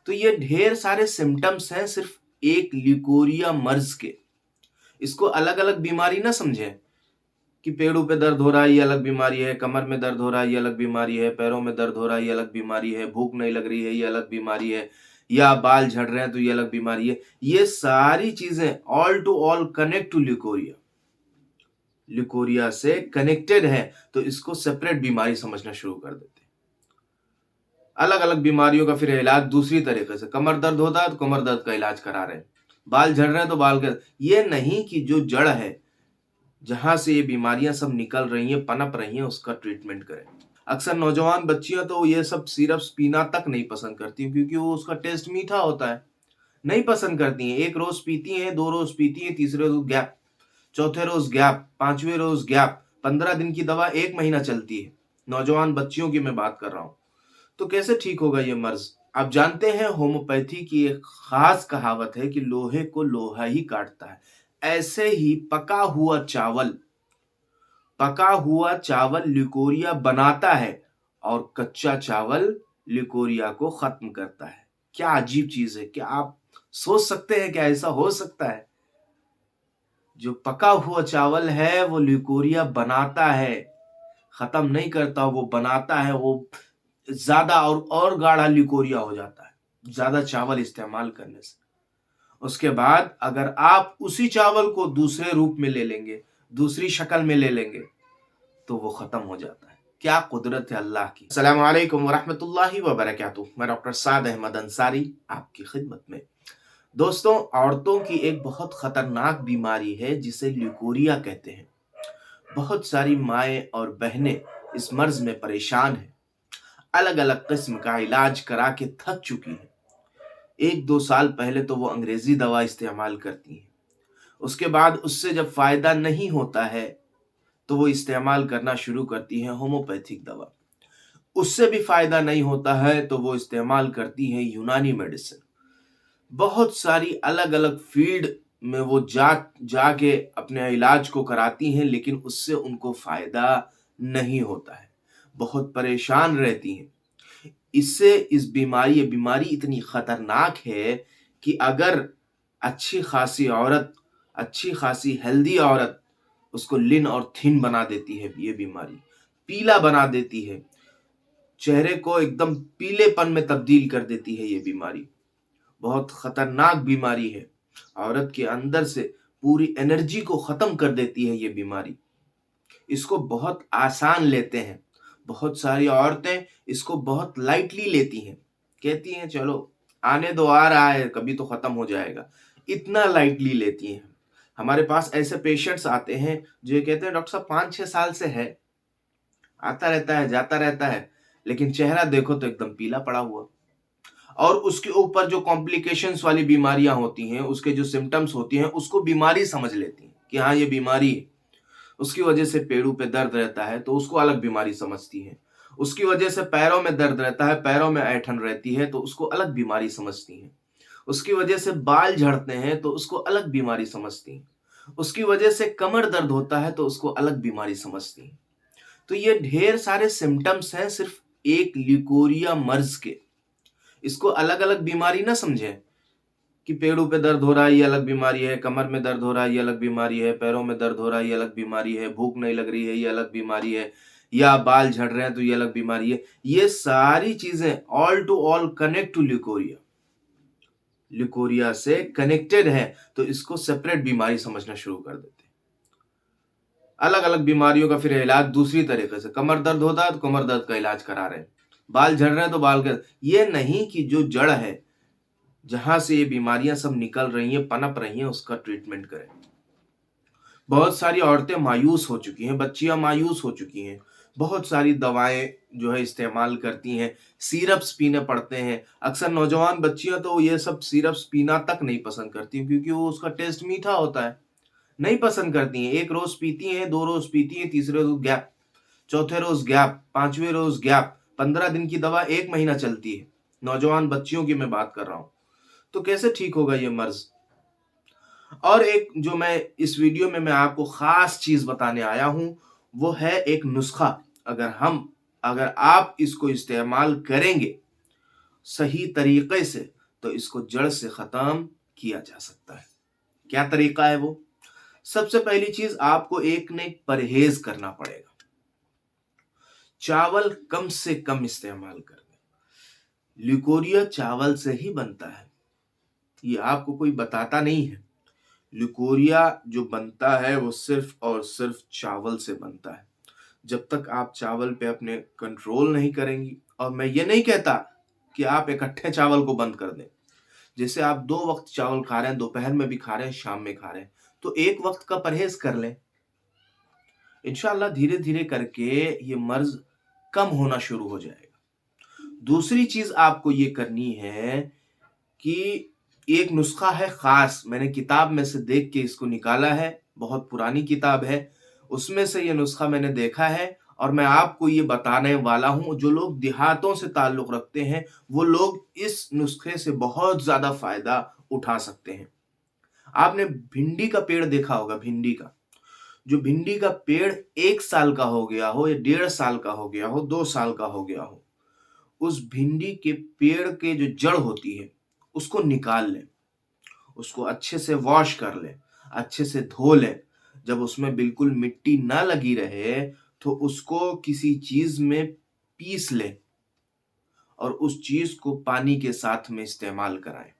तो ये ढेर सारे सिम्टम्स हैं सिर्फ एक ल्यूकोरिया मर्ज के। इसको अलग अलग बीमारी ना समझें कि पेड़ों पे दर्द हो रहा है ये अलग बीमारी है, कमर में दर्द हो रहा है ये अलग बीमारी है, पैरों में दर्द हो रहा है ये अलग बीमारी है, भूख नहीं लग रही है ये अलग बीमारी है, या बाल झड़ रहे हैं तो ये अलग बीमारी है। ये सारी चीजें all to all connect to leucorrhoea, leucorrhoea से कनेक्टेड है, तो इसको सेपरेट बीमारी समझना शुरू कर देते हैं। अलग अलग बीमारियों का फिर इलाज दूसरी तरीके से, कमर दर्द होता है तो कमर दर्द का इलाज करा रहे हैं, बाल झड़ रहे हैं तो बाल का, ये नहीं कि जो जड़ है जहां से ये बीमारियां सब निकल रही हैं, पनप रही हैं, उसका ट्रीटमेंट करें। अक्सर नौजवान बच्चियां तो ये सब सिरप्स पीना तक नहीं पसंद करती क्योंकि वो उसका टेस्ट मीठा होता है, नहीं पसंद करती हैं। एक रोज पीती हैं, 2 रोज पीती हैं, तीसरे रोज गैप, चौथे रोज गैप, 5वें रोज गैप। 15 दिन की दवा 1 महीना चलती है। नौजवान बच्चियों की मैं बात कर रहा हूं। तो कैसे ठीक होगा ये मर्ज? आप जानते हैं होम्योपैथी की एक खास कहावत है कि लोहे को लोहा ही काटता है। ऐसे ही पका हुआ चावल ल्यूकोरिया बनाता है और कच्चा चावल ल्यूकोरिया को खत्म करता है। क्या अजीब चीज है! क्या आप सोच सकते हैं क्या ऐसा हो सकता है? जो पका हुआ चावल है वो ल्यूकोरिया बनाता है, खत्म नहीं करता, वो बनाता है। वो ज्यादा और गाढ़ा ल्यूकोरिया हो जाता है ज्यादा चावल इस्तेमाल करने से। उसके बाद अगर आप उसी चावल को दूसरे रूप में ले लेंगे, दूसरी शक्ल में ले लेंगे, तो वो खत्म हो जाता है। क्या कुदरत है अल्लाह की। अस्सलामु अलैकुम वरहमतुल्लाहि वबरकातुहू। मैं डॉक्टर साद अहमद अंसारी आपकी खिदमत में। दोस्तों, औरतों की एक बहुत खतरनाक बीमारी है जिसे ल्यूकोरिया कहते हैं। बहुत सारी माएँ और बहनें इस मर्ज में परेशान हैं, अलग अलग किस्म का इलाज करा के थक चुकी हैं। 1-2 साल पहले तो वो अंग्रेजी दवा इस्तेमाल करती हैं, उसके बाद उससे जब फायदा नहीं होता है तो वो इस्तेमाल करना शुरू करती हैं होम्योपैथिक दवा। उससे भी फायदा नहीं होता है तो वो इस्तेमाल करती हैं यूनानी मेडिसिन। बहुत सारी अलग अलग फील्ड में वो जाके अपने इलाज को कराती हैं, लेकिन उससे उनको फायदा नहीं होता है, बहुत परेशान रहती हैं। ये बीमारी इतनी खतरनाक है कि अगर अच्छी खासी हेल्दी औरत, उसको लिन और थिन बना देती है ये बीमारी, पीला बना देती है, चेहरे को एकदम पीलेपन में तब्दील कर देती है ये बीमारी। बहुत खतरनाक बीमारी है, औरत के अंदर से पूरी एनर्जी को खत्म कर देती है ये बीमारी। इसको बहुत आसान लेते हैं, बहुत सारी औरतें इसको बहुत लाइटली लेती हैं, कहती हैं चलो आने दो, आ रहा है, कभी तो खत्म हो जाएगा, इतना लाइटली लेती हैं। हमारे पास ऐसे पेशेंट्स आते हैं जो ये कहते हैं डॉक्टर साहब 5-6 साल से है, आता रहता है जाता रहता है, लेकिन चेहरा देखो तो एकदम पीला पड़ा हुआ। और उसके ऊपर जो कॉम्प्लिकेशंस वाली बीमारियां होती हैं, उसके जो सिम्टम्स होती हैं, उसको बीमारी समझ लेती हैं कि हाँ ये बीमारी है। उसकी वजह से पेड़ों पे दर्द रहता है तो उसको अलग बीमारी समझती है। उसकी वजह से पैरों में दर्द रहता है, पैरों में ऐंठन रहती है तो उसको अलग बीमारी समझती हैं। उसकी वजह से बाल झड़ते हैं तो उसको अलग बीमारी समझती हैं। उसकी वजह से कमर दर्द होता है तो उसको अलग बीमारी समझती हैं। तो ये ढेर सारे सिम्टम्स हैं सिर्फ एक ल्यूकोरिया मर्ज के। इसको अलग अलग बीमारी ना समझें कि पेड़ों पे दर्द हो रहा है ये अलग बीमारी है, कमर में दर्द हो रहा है ये अलग बीमारी है, पैरों में दर्द हो रहा है ये अलग बीमारी है, भूख नहीं लग रही है ये अलग बीमारी है, या बाल झड़ रहे हैं तो ये अलग बीमारी है। ये सारी चीजें all to all connect to leucorrhoea, leucorrhoea से कनेक्टेड है, तो इसको सेपरेट बीमारी समझना शुरू कर देते हैं। अलग अलग बीमारियों का फिर इलाज दूसरी तरीके से, कमर दर्द होता है तो कमर दर्द का इलाज करा रहे हैं, बाल झड़ रहे हैं तो बाल का, ये नहीं कि जो जड़ है जहां से ये बीमारियां सब निकल रही हैं, पनप रही हैं, उसका ट्रीटमेंट करें। बहुत सारी औरतें मायूस हो चुकी हैं, बच्चियां मायूस हो चुकी हैं, बहुत सारी दवाएं जो है इस्तेमाल करती हैं, सिरप्स पीने पड़ते हैं। अक्सर नौजवान बच्चियां तो ये सब सिरप्स पीना तक नहीं पसंद करती क्योंकि वो उसका टेस्ट मीठा होता है, नहीं पसंद करती हैं। 1 रोज पीती हैं, 2 रोज पीती हैं, तीसरे रोज गैप, चौथे रोज गैप, 5वें रोज गैप। 15 दिन की दवा 1 महीना चलती है। नौजवान बच्चियों की मैं बात कर रहा हूं। तो कैसे ठीक होगा ये मर्ज? और एक जो मैं इस वीडियो में मैं आपको खास चीज बताने आया हूं, वो है एक नुस्खा। अगर आप इसको इस्तेमाल करेंगे सही तरीके से, تو اس کو جڑ سے ختم کیا جا سکتا ہے۔ کیا طریقہ ہے وہ؟ سب سے پہلی چیز آپ کو ایک پرہیز کرنا پڑے گا۔ چاول کم سے کم استعمال کرنا۔ لیکوریا چاول سے ہی بنتا ہے، یہ آپ کو کوئی بتاتا نہیں ہے۔ لیکوریا جو بنتا ہے وہ صرف اور صرف چاول سے بنتا ہے۔ جب تک آپ چاول پہ اپنے کنٹرول نہیں کریں گی، اور میں یہ نہیں کہتا کہ آپ اکٹھے چاول کو بند کر دیں، جیسے آپ 2 وقت چاول کھا رہے ہیں، دوپہر میں بھی کھا رہے ہیں، شام میں کھا رہے ہیں، تو 1 وقت کا پرہیز کر لیں۔ انشاءاللہ دھیرے دھیرے کر کے یہ مرض کم ہونا شروع ہو جائے گا۔ دوسری چیز آپ کو یہ کرنی ہے کہ ایک نسخہ ہے خاص، میں نے کتاب میں سے دیکھ کے اس کو نکالا ہے، بہت پرانی کتاب ہے، اس میں سے یہ نسخہ میں نے دیکھا ہے، اور میں آپ کو یہ بتانے والا ہوں۔ جو لوگ دیہاتوں سے تعلق رکھتے ہیں وہ لوگ اس نسخے سے بہت زیادہ فائدہ اٹھا سکتے ہیں۔ آپ نے بھنڈی کا پیڑ دیکھا ہوگا، بھنڈی کا جو بھنڈی کا پیڑ 1 سال کا ہو گیا ہو یا 1.5 سال کا ہو گیا ہو، 2 سال کا ہو گیا ہو، اس بھنڈی کے پیڑ کے جو جڑ ہوتی ہے اس کو نکال لیں، اس کو اچھے سے واش کر لیں، اچھے سے دھو لیں۔ جب اس میں بالکل مٹی نہ لگی رہے تو اس کو کسی چیز میں پیس لیں اور اس چیز کو پانی کے ساتھ میں استعمال کرائیں۔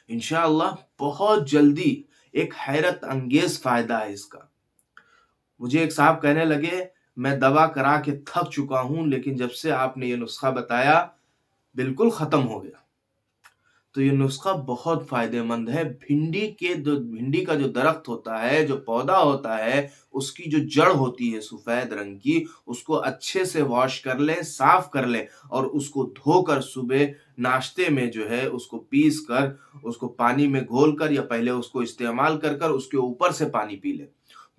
انشاءاللہ بہت جلدی ایک حیرت انگیز فائدہ ہے اس کا۔ مجھے ایک صاحب کہنے لگے میں دوا کرا کے تھک چکا ہوں، لیکن جب سے آپ نے یہ نسخہ بتایا بالکل ختم ہو گیا۔ تو یہ نسخہ بہت فائدہ مند ہے۔ بھنڈی کا جو درخت ہوتا ہے، جو پودا ہوتا ہے، اس کی جو جڑ ہوتی ہے سفید رنگ کی، اس کو اچھے سے واش کر لیں، صاف کر لیں، اور اس کو دھو کر صبح ناشتے میں جو ہے اس کو پیس کر، اس کو پانی میں گھول کر یا پہلے اس کو استعمال کر اس کے اوپر سے پانی پی لیں۔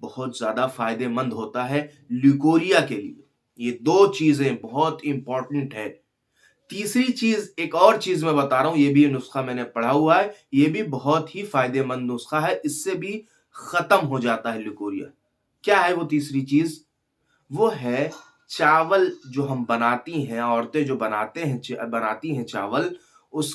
بہت زیادہ فائدہ مند ہوتا ہے لیکوریا کے لیے۔ یہ 2 چیزیں بہت امپورٹنٹ ہے۔ تیسری چیز، ایک اور چیز میں بتا رہا ہوں، یہ بھی نسخہ میں نے پڑھا ہوا ہے، یہ بھی بہت ہی فائدہ مند نسخہ ہے، اس سے بھی ختم ہو جاتا ہے لیکوریا۔ کیا ہے وہ تیسری چیز؟ وہ ہے چاول جو ہم بناتی ہیں، عورتیں جو بناتی ہیں چاول، اس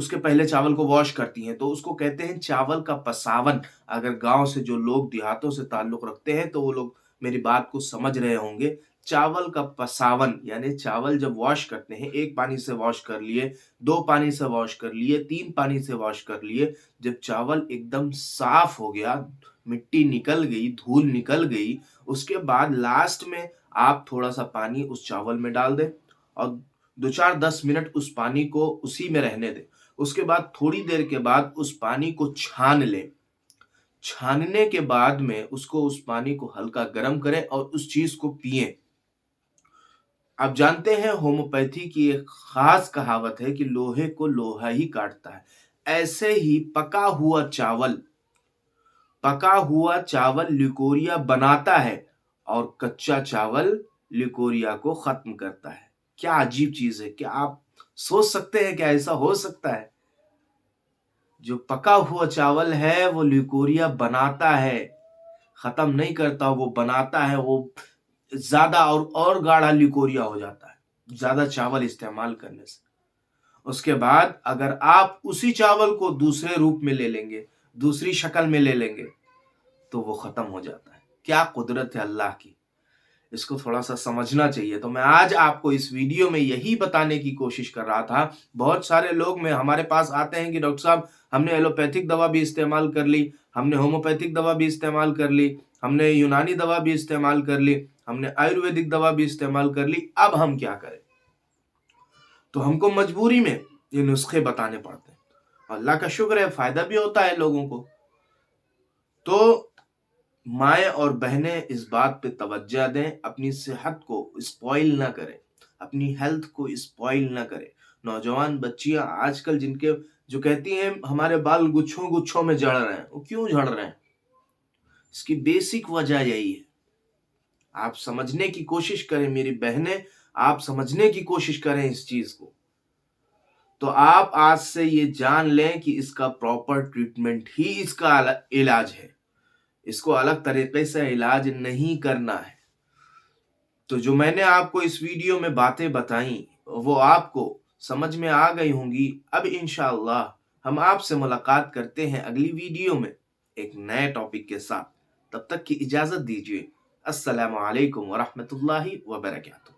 کے پہلے چاول کو واش کرتی ہیں، تو اس کو کہتے ہیں چاول کا پساون۔ اگر گاؤں سے جو لوگ دیہاتوں سے تعلق رکھتے ہیں تو وہ لوگ میری بات کو سمجھ رہے ہوں گے۔ چاول کا پساون یعنی چاول جب واش کرتے ہیں، 1 پانی سے واش کر لیے، 2 پانی سے واش کر لیے، 3 پانی سے واش کر لیے، جب چاول ایک دم صاف ہو گیا، مٹی نکل گئی، دھول نکل گئی، اس کے بعد لاسٹ میں آپ تھوڑا سا پانی اس چاول میں ڈال دیں اور 2-4-10 منٹ اس پانی کو اسی میں رہنے دیں۔ اس کے بعد تھوڑی دیر کے بعد اس پانی کو چھان لیں۔ چھاننے کے بعد میں اس پانی کو ہلکا گرم کریں اور اس چیز کو پئیں۔ آپ جانتے ہیں ہومیوپیتھی کی ایک خاص کہاوت ہے کہ لوہے کو لوہا ہی کاٹتا ہے۔ ایسے ہی پکا ہوا چاول لیکوریا بناتا ہے اور کچا چاول لیکوریا کو ختم کرتا ہے۔ کیا عجیب چیز ہے! کیا آپ سوچ سکتے ہیں کہ ایسا ہو سکتا ہے؟ جو پکا ہوا چاول ہے وہ لیکوریا بناتا ہے، ختم نہیں کرتا، وہ بناتا ہے، وہ زیادہ اور گاڑھا لیکوریا ہو جاتا ہے زیادہ چاول استعمال کرنے سے۔ اس کے بعد اگر آپ اسی چاول کو دوسرے روپ میں لے لیں گے، دوسری شکل میں لے لیں گے، تو وہ ختم ہو جاتا ہے۔ کیا قدرت ہے اللہ کی! اس کو تھوڑا سا سمجھنا چاہیے۔ تو میں آج آپ کو اس ویڈیو میں یہی بتانے کی کوشش کر رہا تھا۔ بہت سارے لوگ ہمارے پاس آتے ہیں کہ ڈاکٹر صاحب ہم نے ایلوپیتھک دوا بھی استعمال کر لی، ہم نے ہومیوپیتھک دوا بھی استعمال کر لی، ہم نے یونانی دوا بھی استعمال کر لی، ہم نے آیورویدک دوا بھی استعمال کر لی، اب ہم کیا کریں؟ تو ہم کو مجبوری میں یہ نسخے بتانے پڑتے ہیں۔ اللہ کا شکر ہے فائدہ بھی ہوتا ہے لوگوں کو۔ تو مائیں اور بہنیں اس بات پہ توجہ دیں، اپنی صحت کو اسپوائل نہ کریں، اپنی ہیلتھ کو اسپوائل نہ کریں۔ نوجوان بچیاں آج کل جو کہتی ہیں ہمارے بال گچھوں میں جڑ رہے ہیں، وہ کیوں جڑ رہے ہیں؟ اس کی بیسک وجہ یہی ہے۔ آپ سمجھنے کی کوشش کریں میری بہنیں، آپ سمجھنے کی کوشش کریں اس چیز کو، تو آپ آج سے یہ جان لیں کہ اس کا پراپر ٹریٹمنٹ ہی اس کا علاج ہے، اس کو الگ طریقے سے علاج نہیں کرنا ہے۔ تو جو میں نے آپ کو اس ویڈیو میں باتیں بتائیں وہ آپ کو سمجھ میں آ گئی ہوں گی۔ اب انشاءاللہ ہم آپ سے ملاقات کرتے ہیں اگلی ویڈیو میں ایک نئے ٹاپک کے ساتھ۔ تب تک کی اجازت دیجیے۔ السلام علیکم ورحمۃ اللہ وبرکاتہ۔